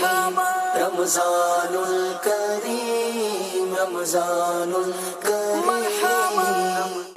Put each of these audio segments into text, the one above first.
رمضان الکریم رمضان الکریم.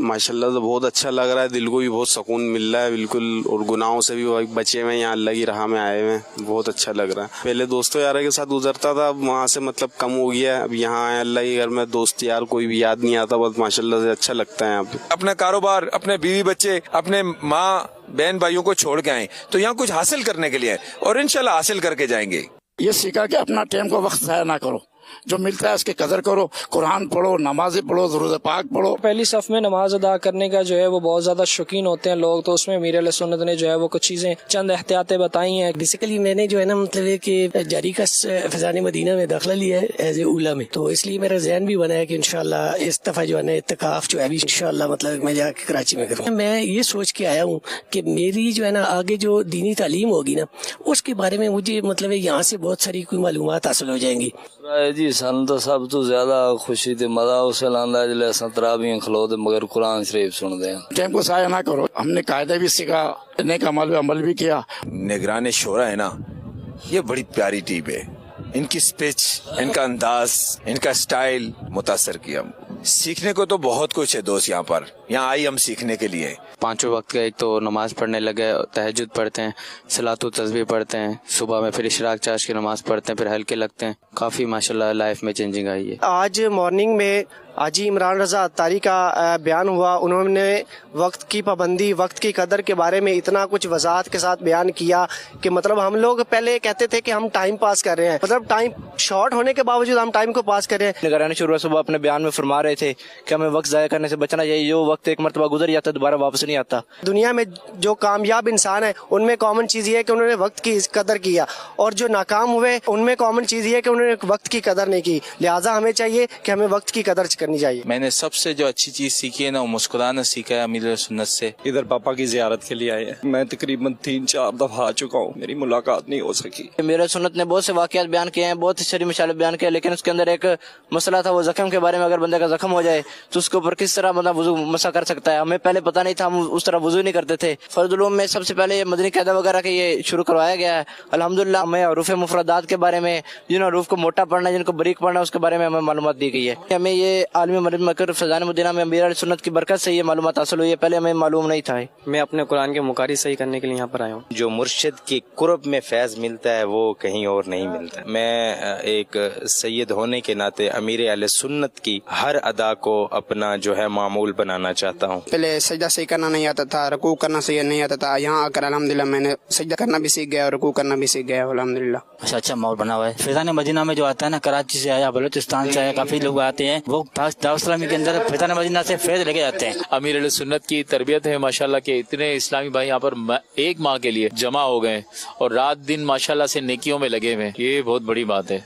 ماشاءاللہ تو بہت اچھا لگ رہا ہے، دل کو بھی بہت سکون مل رہا ہے بالکل، اور گناہوں سے بھی بچے ہوئے ہیں، یہاں اللہ کی راہ میں آئے ہوئے ہیں، بہت اچھا لگ رہا ہے. پہلے دوستوں یار کے ساتھ گزرتا تھا، اب وہاں سے مطلب کم ہو گیا ہے، اب یہاں آئے اللہ کے گھر میں دوست یار کوئی بھی یاد نہیں آتا، بس ماشاءاللہ سے اچھا لگتا ہے یہاں پہ. اپنا کاروبار، اپنے بیوی بچے، اپنے ماں بہن بھائیوں کو چھوڑ کے آئیں تو یہاں کچھ حاصل کرنے کے لیے اور انشاءاللہ حاصل کر کے جائیں گے. یہ سیکھا کہ اپنا ٹائم کو وقت ضائع نہ کرو، جو ملتا ہے اس کی قدر کرو، قرآن پڑھو، نمازیں پڑھو، درود پاک پڑھو. پہلی صف میں نماز ادا کرنے کا جو ہے وہ بہت زیادہ شوقین ہوتے ہیں لوگ، تو اس میں امیر علیہ سنت نے جو ہے وہ کچھ چیزیں چند احتیاطیں بتائی ہیں. بیسیکلی میں نے جو ہے نا مطلب ہے کہ جاری کا فیضان مدینہ میں داخلہ لیا ہے ایز اے اولا میں، تو اس لیے میرا ذہن بھی بنا ہے کہ انشاءاللہ اس دفعہ جو ہے نا اعتکاف جو ہے بھی انشاءاللہ مطلب میں جا کے کراچی میں کروں. میں یہ سوچ کے آیا ہوں کہ میری جو ہے نا آگے جو دینی تعلیم ہوگی نا اس کے بارے میں مجھے مطلب یہاں سے بہت ساری کوئی معلومات حاصل ہو جائیں گی. جی سن تو سب تو زیادہ خوشی تے مزہ اس لاندا جلے اساں تراویح کھلو تے مگر قرآن شریف سن دے. ٹائم کو ضائع نہ کرو، ہم نے قاعدہ بھی سیکھا، نیک عمل بھی کیا. نگران شورا ہے نا، یہ بڑی پیاری ٹیم ہے، ان کی سپیچ، ان کا انداز، ان کا سٹائل متاثر کیا. سیکھنے کو تو بہت کچھ ہے دوست، یہاں آئی ہم سیکھنے کے لیے. پانچوں وقت کا ایک تو نماز پڑھنے لگے، تہجد پڑھتے ہیں، صلاۃ و تسبیح پڑھتے ہیں، صبح میں پھر اشراق چاش کی نماز پڑھتے ہیں، پھر ہلکے لگتے ہیں. کافی ماشاءاللہ لائف میں چینجنگ آئی ہے. آج مارننگ میں حاجی عمران رضا عطاری کا بیان ہوا، انہوں نے وقت کی پابندی، وقت کی قدر کے بارے میں اتنا کچھ وضاحت کے ساتھ بیان کیا کہ مطلب ہم لوگ پہلے کہتے تھے کہ ہم ٹائم پاس کر رہے ہیں، مطلب ٹائم شارٹ ہونے کے باوجود ہم ٹائم کو پاس کر رہے ہیں. نگران شورا صبح اپنے بیان میں فرما رہے تھے کہ ہمیں وقت ضائع کرنے سے بچنا چاہیے، جو وقت ایک مرتبہ گزر جاتا ہے دوبارہ واپس نہیں آتا. دنیا میں جو کامیاب انسان ہے ان میں کامن چیز یہ ہے کہ انہوں نے وقت کی قدر کیا، اور جو ناکام ہوئے ان میں کامن چیز یہ ہے کہ انہوں نے وقت کی قدر نہیں کی. لہٰذا ہمیں چاہیے کہ ہمیں وقت کی قدر کرنی چاہیے. میں نے سب سے جو اچھی چیز سیکھی ہے نا وہ مسکرانا سیکھا ہے امیر سنت سے. ادھر پاپا کی زیارت کے لیے آئے ہیں، میں تقریباً 3-4 دفعہ آ چکا ہوں، میری ملاقات نہیں ہو سکی. امیر سنت نے بہت سے واقعات بیان کیے ہیں، بہت ساری مثالیں بیان کی، لیکن اس کے اندر ایک مسئلہ تھا وہ زخم کے بارے میں. اگر بندے کا زخم ہو جائے تو اس کے اوپر کس طرح بندہ وضو مسح کر سکتا ہے. ہمیں پہلے پتہ نہیں تھا، ہم اس طرح وضو نہیں کرتے تھے. فرض العلوم میں سب سے پہلے مدنی قاعدہ وغیرہ کے یہ شروع کروایا گیا ہے. الحمدللہ ہمیں حروف مفردات کے بارے میں، جن حروف کو موٹا پڑھنا ہے، جن کو باریک پڑھنا ہے، اس کے بارے میں ہمیں معلومات دی گئی ہے. ہمیں یہ عالمی مرد مکر فیضان مدینہ میں امیر علیہ سنت کی برکت سے یہ معلومات حاصل ہوئی ہے، پہلے ہمیں معلوم نہیں تھا. میں اپنے قرآن کے مقاری صحیح کرنے کے لیے یہاں پر آیا ہوں. جو مرشد کی قرب میں فیض ملتا ہے وہ کہیں اور نہیں ملتا. میں ایک سید ہونے کے ناطے امیر اہل سنت کی ہر ادا کو اپنا جو ہے معمول بنانا چاہتا ہوں. پہلے سجدہ صحیح کرنا نہیں آتا تھا، رکوع کرنا صحیح نہیں آتا تھا، یہاں آ کر الحمدللہ میں نے سجدہ کرنا بھی سیکھ گیا اور رکوع کرنا بھی سیکھ گیا الحمدللہ. اچھا ماحول بنا ہوا ہے. فیضان مدینہ میں جو آتا ہے نا، کراچی سے آیا، بلوچستان سے آیا، کافی لوگ آتے ہیں، وہ دعوت اسلامی کے اندر فیضان مدینہ سے فیض لے کے جاتے ہیں. امیر علیہ سنت کی تربیت ہے ماشاءاللہ کہ اتنے اسلامی بھائی یہاں پر ایک ماہ کے لیے جمع ہو گئے اور رات دن ماشاءاللہ سے نیکیوں میں لگے ہوئے. یہ بہت بڑی بات ہے.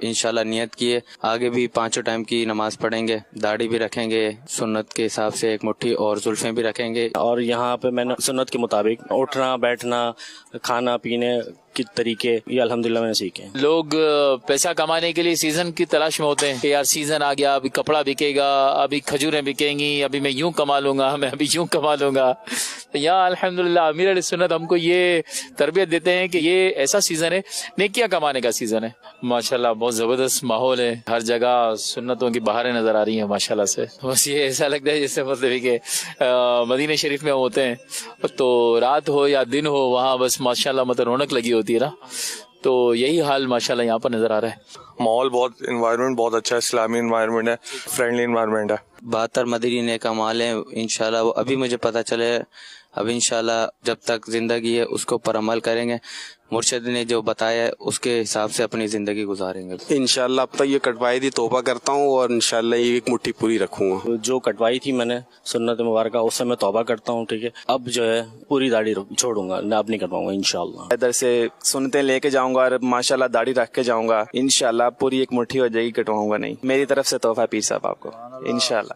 انشاءاللہ نیت کیے آگے بھی 5 ٹائم کی نماز پڑھیں گے، داڑھی بھی رکھیں گے سنت کے حساب سے، ایک مٹھی اور زلفیں بھی رکھیں گے. اور یہاں پہ میں نے سنت کے مطابق اٹھنا بیٹھنا کھانا پینے کے طریقے یہ الحمدللہ میں نے سیکھے. لوگ پیسہ کمانے کے لیے سیزن کی تلاش میں ہوتے ہیں کہ یار سیزن آ گیا، ابھی کپڑا بکے گا، ابھی کھجوریں بکیں گی، ابھی میں یوں کما لوں گا، میں ابھی یوں کما لوں گا. یہاں الحمدللہ امیر علیہ سنت ہم کو یہ تربیت دیتے ہیں کہ یہ ایسا سیزن ہے، نیکیاں کمانے کا سیزن ہے. ماشاءاللہ بہت زبردست ماحول ہے، ہر جگہ سنتوں کی بہاریں نظر آ رہی ہیں ماشاءاللہ سے. بس یہ ایسا لگتا ہے جیسے مطلب کہ مدینہ شریف میں ہوتے ہیں تو رات ہو یا دن ہو وہاں بس ماشاءاللہ مطلب رونق لگی ہوتی ہے نا. تو یہی حال ماشاءاللہ یہاں پر نظر آ رہا ہے. ماحول بہت، انوائرمنٹ بہت اچھا ہے، اسلامی انوائرمنٹ ہے، فرینڈلی انوائرمنٹ ہے. 72 مدنی نیک اعمال ہیں انشاءاللہ، وہ ابھی مجھے پتہ چلے. اب انشاءاللہ جب تک زندگی ہے اس کو پر عمل کریں گے، مرشد نے جو بتایا ہے اس کے حساب سے اپنی زندگی گزاریں گے. انشاءاللہ اب تک یہ کٹوائی تھی توبہ کرتا ہوں اور انشاءاللہ یہ ایک مٹھی پوری رکھوں گا. جو کٹوائی تھی میں نے سنت مبارکہ اس سے میں توبہ کرتا ہوں، ٹھیک ہے. اب جو ہے پوری داڑھی چھوڑوں گا، اب نہیں کٹواؤں گا انشاءاللہ. ادھر سے سنتیں لے کے جاؤں گا اور ماشاءاللہ داڑھی رکھ کے جاؤں گا انشاءاللہ. پوری ایک مٹھی ہو جائے گی، کٹواؤں گا نہیں. میری طرف سے تحفہ پیر صاحب آپ کو انشاءاللہ.